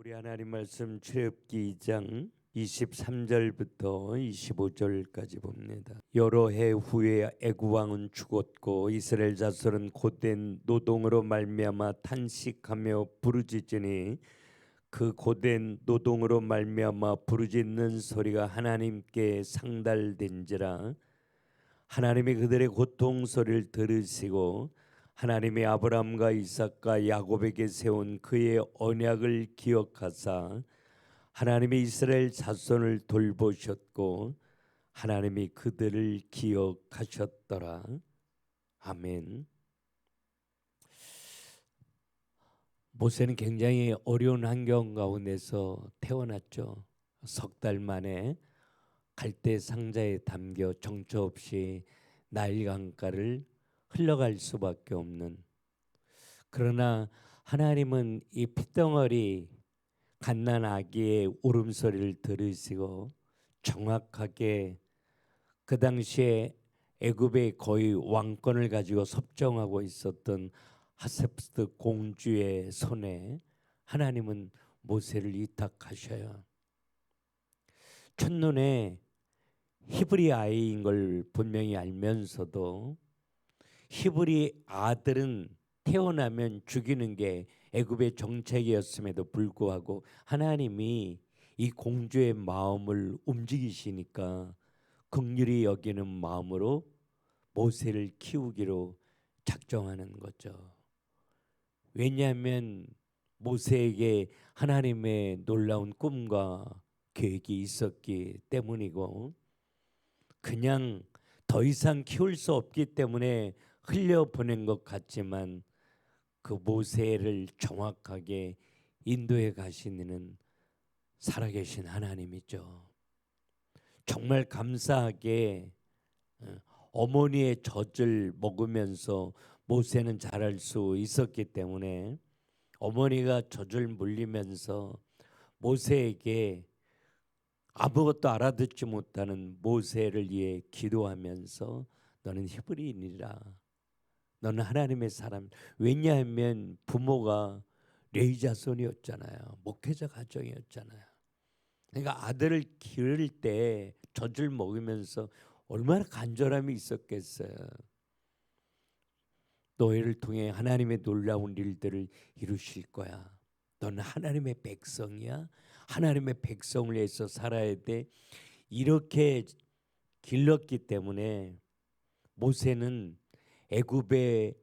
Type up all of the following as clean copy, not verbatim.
우리 하나님 말씀 출애굽기 2장 23절부터 25절까지 봅니다. 여러 해 후에 애굽 왕은 죽었고 이스라엘 자손은 고된 노동으로 말미암아 탄식하며 부르짖으니 그 고된 노동으로 말미암아 부르짖는 소리가 하나님께 상달된지라. 하나님이 그들의 고통 소리를 들으시고 하나님이 아브라함과 이삭과 야곱에게 세운 그의 언약을 기억하사 하나님이 이스라엘 자손을 돌보셨고 하나님이 그들을 기억하셨더라. 아멘. 모세는 굉장히 어려운 환경 가운데서 태어났죠. 석 달 만에 갈대 상자에 담겨 정처 없이 나일 강가를 흘러갈 수밖에 없는, 그러나 하나님은 이 핏덩어리 갓난 아기의 울음소리를 들으시고 정확하게 그 당시에 애굽의 거의 왕권을 가지고 섭정하고 있었던 하세프스트 공주의 손에 하나님은 모세를 위탁하셔요. 첫눈에 히브리 아이인 걸 분명히 알면서도 히브리 아들은 태어나면 죽이는 게 애굽의 정책이었음에도 불구하고 하나님이 이 공주의 마음을 움직이시니까 긍휼히 여기는 마음으로 모세를 키우기로 작정하는 거죠. 왜냐하면 모세에게 하나님의 놀라운 꿈과 계획이 있었기 때문이고, 그냥 더 이상 키울 수 없기 때문에 흘려보낸 것 같지만 그 모세를 정확하게 인도해 가시는 살아계신 하나님이죠. 정말 감사하게 어머니의 젖을 먹으면서 모세는 자랄 수 있었기 때문에 어머니가 젖을 물리면서 모세에게 아무것도 알아듣지 못하는 모세를 위해 기도하면서 너는 히브리인이라, 너는 하나님의 사람. 왜냐하면 부모가 레위 자손이었잖아요. 목회자 가정이었잖아요. 그러니까 아들을 기를 때 젖을 먹으면서 얼마나 간절함이 있었겠어요. 너희를 통해 하나님의 놀라운 일들을 이루실 거야. 너는 하나님의 백성이야. 하나님의 백성을 위해서 살아야 돼. 이렇게 길렀기 때문에 모세는 애굽에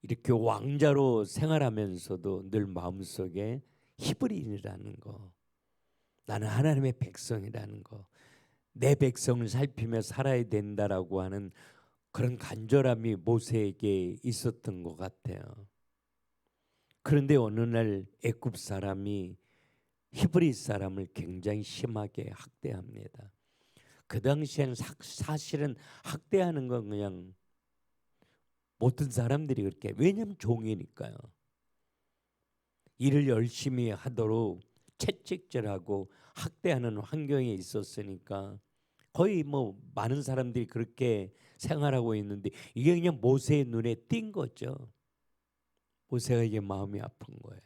이렇게 왕자로 생활하면서도 늘 마음속에 히브리인이라는 거, 나는 하나님의 백성이라는 거, 내 백성을 살피며 살아야 된다라고 하는 그런 간절함이 모세에게 있었던 것 같아요. 그런데 어느 날 애굽 사람이 히브리 사람을 굉장히 심하게 학대합니다. 그 당시에는 사실은 학대하는 건 그냥 모든 사람들이 그렇게, 왜냐하면 종이니까요. 일을 열심히 하도록 채찍질하고 학대하는 환경에 있었으니까 거의 많은 사람들이 그렇게 생활하고 있는데 이게 그냥 모세의 눈에 띈 거죠. 모세가 이게 마음이 아픈 거예요.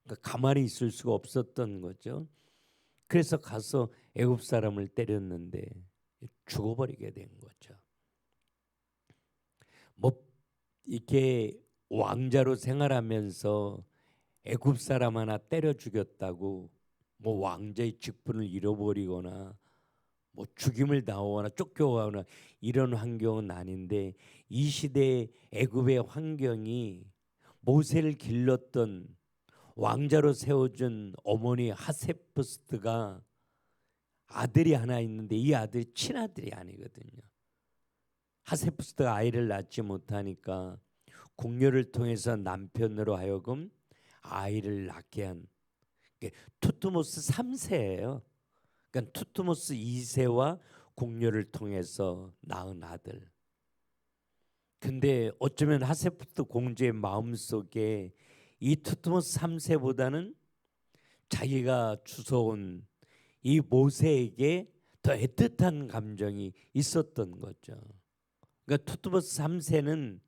그러니까 가만히 있을 수가 없었던 거죠. 그래서 가서 애굽 사람을 때렸는데 죽어버리게 된 거죠. 이렇게 왕자로 생활하면서 애굽 사람 하나 때려 죽였다고 왕자의 직분을 잃어버리거나 죽임을 당하거나 쫓겨가거나 이런 환경은 아닌데, 이 시대의 애굽의 환경이 모세를 길렀던 왕자로 세워준 어머니 하세프스트가 아들이 하나 있는데 이 아들이 친아들이 아니거든요. 하세프스트가 아이를 낳지 못하니까 궁녀를 통해서 남편으로 하여금 아이를 낳게 한 투트모스 3세예요. 그러니까 투트모스 2세와 궁녀를 통해서 낳은 아들. 근데 어쩌면 하세프스트 공주의 마음속에 이 투트모스 3세보다는 자기가 주워온 이 모세에게 더 애틋한 감정이 있었던 거죠. 그러니까 투트모스 3세는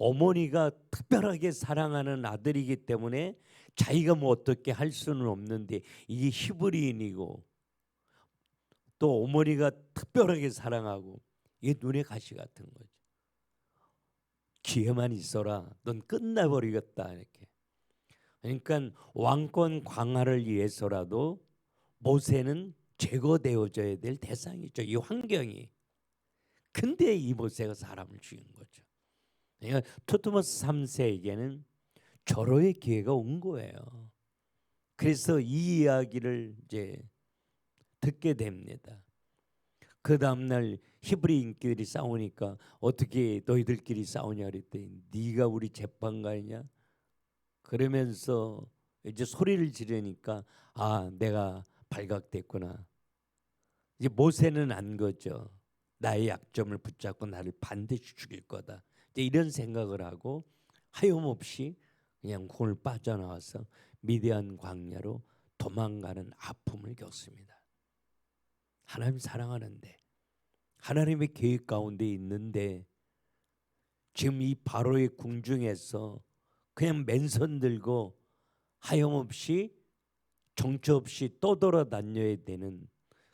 어머니가 특별하게 사랑하는 아들이기 때문에 자기가 뭐 어떻게 할 수는 없는데 이게 히브리인이고 또 어머니가 특별하게 사랑하고 이게 눈에 가시 같은 거죠. 기회만 있어라. 넌 끝나버리겠다 이렇게. 그러니까 왕권 강화를 위해서라도 모세는 제거되어져야 될 대상이죠. 이 환경이. 근데 이 모세가 사람을 죽인 거죠. 그러니까 투트모스 3세에게는 절호의 기회가 온 거예요. 그래서 이 이야기를 이제 듣게 됩니다. 그 다음날 히브리인끼리 싸우니까 어떻게 너희들끼리 싸우냐 그랬더니 네가 우리 재판관이냐? 그러면서 이제 소리를 지르니까 아 내가 발각됐구나. 이제 모세는 안 거죠. 나의 약점을 붙잡고 나를 반드시 죽일 거다. 이제 이런 생각을 하고 하염없이 그냥 공을 빠져나와서 미디안 광야로 도망가는 아픔을 겪습니다. 하나님 사랑하는데 하나님의 계획 가운데 있는데 지금 이 바로의 궁중에서 그냥 맨손 들고 하염없이 정처 없이 떠돌아다녀야 되는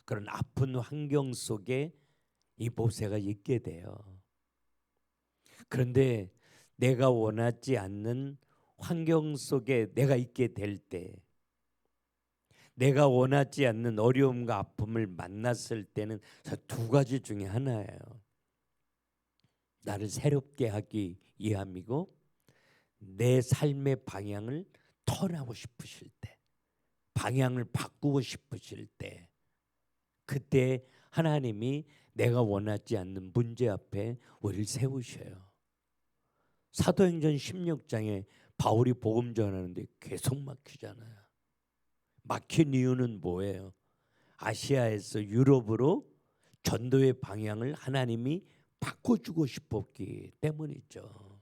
그런 아픈 환경 속에 이 모세가 있게 돼요. 그런데 내가 원하지 않는 환경 속에 내가 있게 될 때, 내가 원하지 않는 어려움과 아픔을 만났을 때는 두 가지 중에 하나예요. 나를 새롭게 하기 위함이고 내 삶의 방향을 턴하고 싶으실 때, 방향을 바꾸고 싶으실 때, 그때 하나님이 내가 원하지 않는 문제 앞에 우리를 세우셔요. 사도행전 16장에 바울이 복음 전하는데 계속 막히잖아요. 막힌 이유는 뭐예요? 아시아에서 유럽으로 전도의 방향을 하나님이 바꿔주고 싶었기 때문이죠.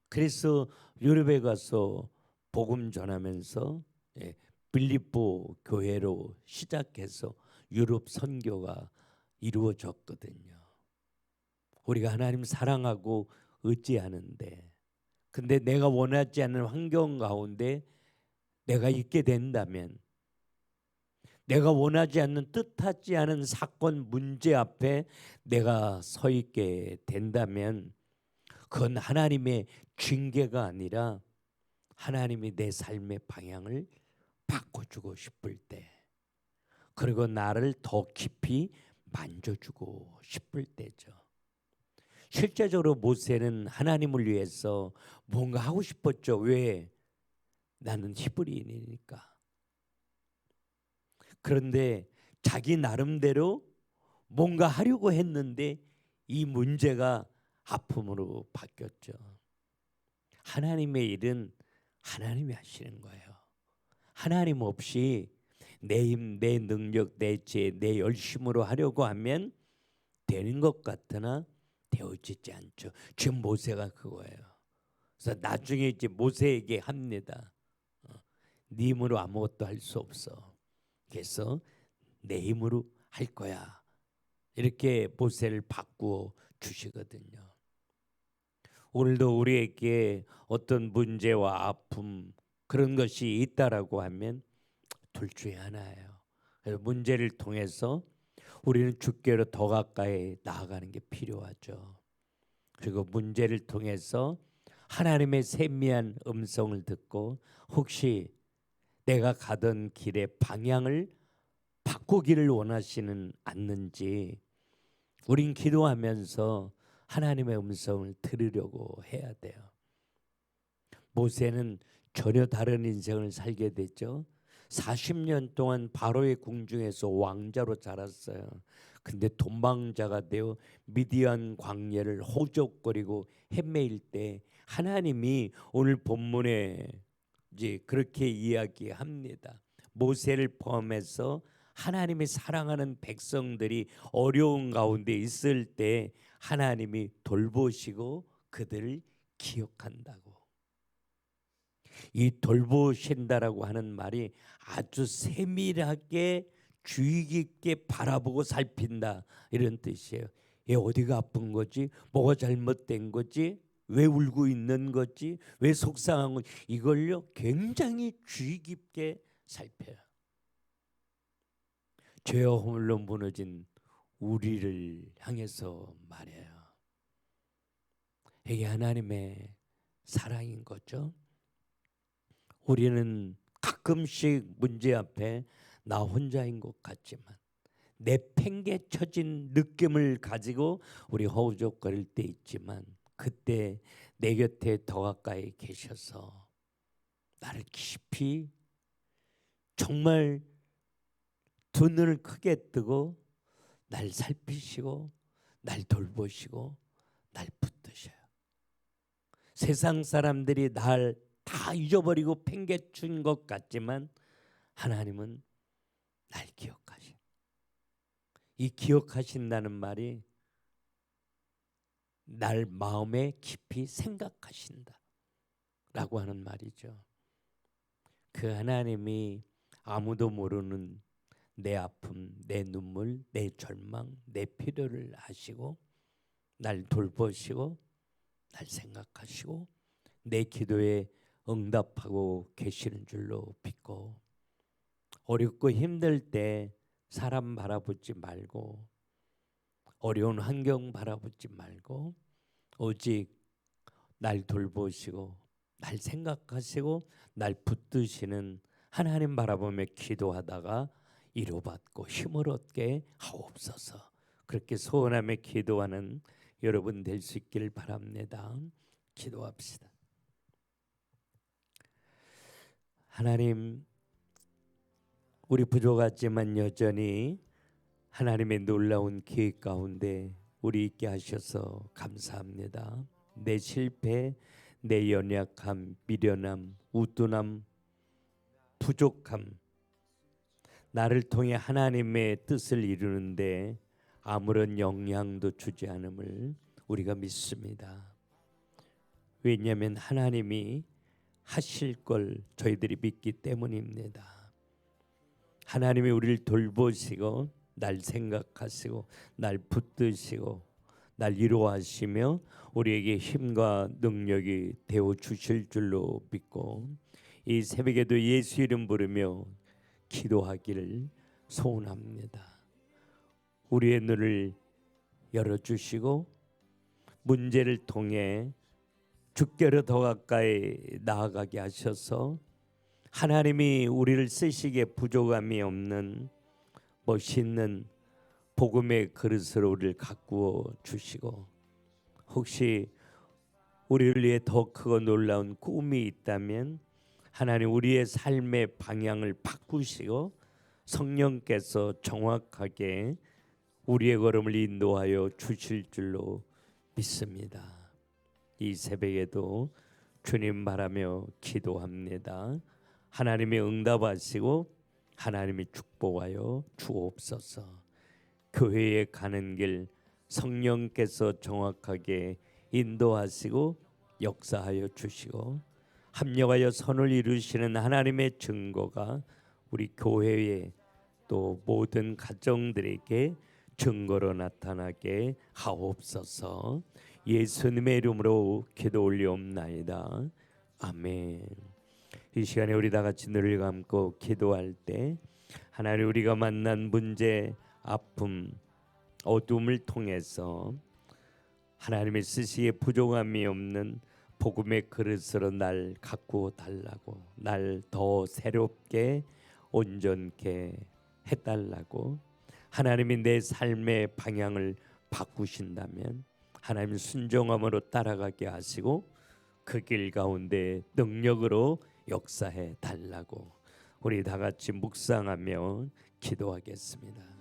그래서 유럽에 가서 복음 전하면서 빌립보 교회로 시작해서 유럽 선교가 이루어졌거든요. 우리가 하나님 사랑하고 의지하는데 근데 내가 원하지 않는 환경 가운데 내가 있게 된다면 내가 원하지 않는 뜻하지 않은 사건 문제 앞에 내가 서 있게 된다면 그건 하나님의 징계가 아니라 하나님이 내 삶의 방향을 바꿔주고 싶을 때 그리고 나를 더 깊이 만져주고 싶을 때죠. 실제적으로 모세는 하나님을 위해서 뭔가 하고 싶었죠. 왜? 나는 히브리인이니까. 그런데 자기 나름대로 뭔가 하려고 했는데 이 문제가 아픔으로 바뀌었죠. 하나님의 일은 하나님이 하시는 거예요. 하나님 없이 내 힘, 내 능력, 내 지혜, 내 열심으로 하려고 하면 되는 것 같으나 되어지지 않죠. 지금 모세가 그거예요. 그래서 나중에 이제 모세에게 합니다. 네 힘으로 아무것도 할 수 없어. 그래서 내 힘으로 할 거야. 이렇게 모세를 바꾸어 주시거든요. 오늘도 우리에게 어떤 문제와 아픔 그런 것이 있다라고 하면 둘 중에 하나예요. 그래서 문제를 통해서 우리는 주께로 더 가까이 나아가는 게 필요하죠. 그리고 문제를 통해서 하나님의 세미한 음성을 듣고 혹시 내가 가던 길의 방향을 바꾸기를 원하시는 않는지 우린 기도하면서 하나님의 음성을 들으려고 해야 돼요. 모세는 전혀 다른 인생을 살게 됐죠. 40년 동안 바로의 궁중에서 왕자로 자랐어요. 근데 도망자가 되어 미디안 광야를 호적거리고 헤매일 때 하나님이 오늘 본문에 이제 그렇게 이야기합니다. 모세를 포함해서 하나님이 사랑하는 백성들이 어려운 가운데 있을 때 하나님이 돌보시고 그들을 기억한다고. 이 돌보신다라고 하는 말이 아주 세밀하게 주의 깊게 바라보고 살핀다 이런 뜻이에요. 얘 어디가 아픈 거지? 뭐가 잘못된 거지? 왜 울고 있는 거지? 왜 속상한 거지? 이걸요 굉장히 주의 깊게 살펴요. 죄와 허물로 무너진 우리를 향해서 말해요. 이게 하나님의 사랑인 거죠. 우리는 가끔씩 문제 앞에 나 혼자인 것 같지만 내팽개쳐진 느낌을 가지고 우리 허우적거릴 때 있지만 그때 내 곁에 더 가까이 계셔서 나를 깊이 정말 두 눈을 크게 뜨고 날 살피시고 날 돌보시고 날 붙드셔요. 세상 사람들이 날 다 잊어버리고 팽개친 것 같지만 하나님은 날 기억하셔. 이 기억하신다는 말이 날 마음에 깊이 생각하신다 라고 하는 말이죠. 그 하나님이 아무도 모르는 내 아픔, 내 눈물, 내 절망, 내 필요를 아시고 날 돌보시고 날 생각하시고 내 기도에 응답하고 계시는 줄로 믿고 어렵고 힘들 때 사람 바라보지 말고 어려운 환경 바라보지 말고 오직 날 돌보시고 날 생각하시고 날 붙드시는 하나님 바라보며 기도하다가 위로받고 힘을 얻게 하옵소서. 그렇게 소원하며 기도하는 여러분 될 수 있길 바랍니다. 기도합시다. 하나님, 우리 부족하지만 여전히 하나님의 놀라운 계획 가운데 우리 있게 하셔서 감사합니다. 내 실패, 내 연약함, 미련함, 우둔함, 부족함, 나를 통해 하나님의 뜻을 이루는데 아무런 영향도 주지 않음을 우리가 믿습니다. 왜냐하면 하나님이 하실 걸 저희들이 믿기 때문입니다. 하나님이 우리를 돌보시고 날 생각하시고 날 붙드시고 날 위로하시며 우리에게 힘과 능력이 되어 주실 줄로 믿고 이 새벽에도 예수 이름 부르며 기도하기를 소원합니다. 우리의 눈을 열어주시고 문제를 통해 주께로 더 가까이 나아가게 하셔서 하나님이 우리를 쓰시기에 부족함이 없는 멋있는 복음의 그릇으로 우리를 가꾸어 주시고 혹시 우리를 위해 더 크고 놀라운 꿈이 있다면 하나님 우리의 삶의 방향을 바꾸시고 성령께서 정확하게 우리의 걸음을 인도하여 주실 줄로 믿습니다. 이 새벽에도 주님 바라며 기도합니다. 하나님의 응답하시고 하나님의 축복하여 주옵소서. 교회에 가는 길 성령께서 정확하게 인도하시고 역사하여 주시고 합력하여 선을 이루시는 하나님의 증거가 우리 교회에 또 모든 가정들에게 증거로 나타나게 하옵소서. 예수님의 이름으로 기도 올리옵나이다. 아멘. 이 시간에 우리 다 같이 눈을 감고 기도할 때 하나님 우리가 만난 문제, 아픔, 어둠을 통해서 하나님의 쓰시기에 부족함이 없는 복음의 그릇으로 날 가꾸어 달라고, 날 더 새롭게 온전케 해달라고, 하나님이 내 삶의 방향을 바꾸신다면 하나님 순종함으로 따라가게 하시고 그 길 가운데 능력으로 역사해 달라고 우리 다 같이 묵상하며 기도하겠습니다.